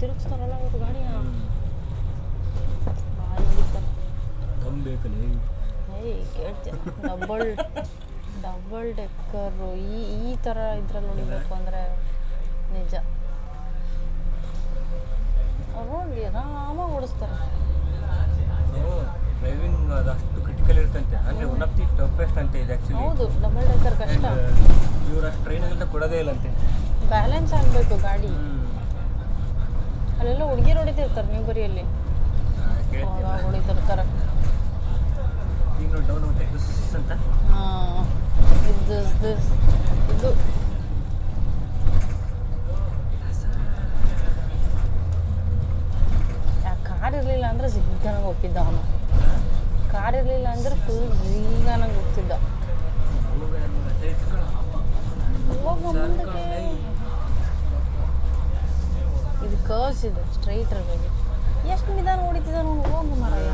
ತಿರುಗಿಸ್ತಾರಲ್ಲ ಅವರು ಗಾಡಿನ ಭಾಳ ಹೊಡಿತಾರೆ. ದಮ್ ಬೇಕಲ್ಲ ಏಯ್ ಕೇಳ್ತೀನಿ, ಡಬಲ್ ಡೆಕ್ಕರು ಈ ಥರ ಇದ್ರಲ್ಲಿ ಹೊಡಿಬೇಕು ಅಂದರೆ ನಿಜ ಅವರು ಆರಾಮಾಗಿ ಓಡಿಸ್ತಾರೆ. ಡ್ರೈವಿಂಗ್ ಅದಷ್ಟು ಕ್ರಿಟಿಕಲ್ ಇರ್ತಂತೆ, ಅಂದರೆ ಒನ್ ಆಫ್ ದಿ ಟಫೆಸ್ಟ್ ಅಂತೆ ಇದು ಆ್ಯಕ್ಚುಲಿ. ಹೌದು, ಡಬಲ್ ಡೆಕ್ಕರ್ ಕಷ್ಟ. ಇವರು ಅಷ್ಟು ಟ್ರೈನಿಂಗ್ ಕೊಡೋದೇ ಇಲ್ಲಂತೆ. ಬ್ಯಾಲೆನ್ಸ್ ಆಗಬೇಕು ಗಾಡಿ. ಅಲ್ಲೆಲ್ಲ ಹುಡುಗಿರು ಹೊಡಿತಿರ್ತಾರೆ ನೀವು ಬರಿಯಲ್ಲಿ ಹೊಡಿತಿರ್ತಾರೆ. ಈಗ ನೋಡಿ ಡೌನ್ ಹೋಗುತ್ತೆ ಅಂತ. ಹಾಂ, ಇದು ಕಾರ್ ಇರಲಿಲ್ಲ ಅಂದರೆ ಜಿಗ್ಗಾನಾಗ ಹೋಗ್ತಿದ್ದ ಅವನು. ಕಾರ್ ಇರಲಿಲ್ಲ ಅಂದರೆ ಫುಲ್ ಜಿಗ್ಗಾನಾಗ ಹೋಗ್ತಿದ್ದ. ಮುಂದಕ್ಕೆ ಇದು ಕರ್ವ್ಸ್ ಇದೆ, ಸ್ಟ್ರೈಟ್ ಇರಬೇಕು. ಎಷ್ಟು ನಿಧಾನ ಹೊಡಿತಿದ್ದ ನೋಡು, ಹೋಗು ಮರಯ್ಯ.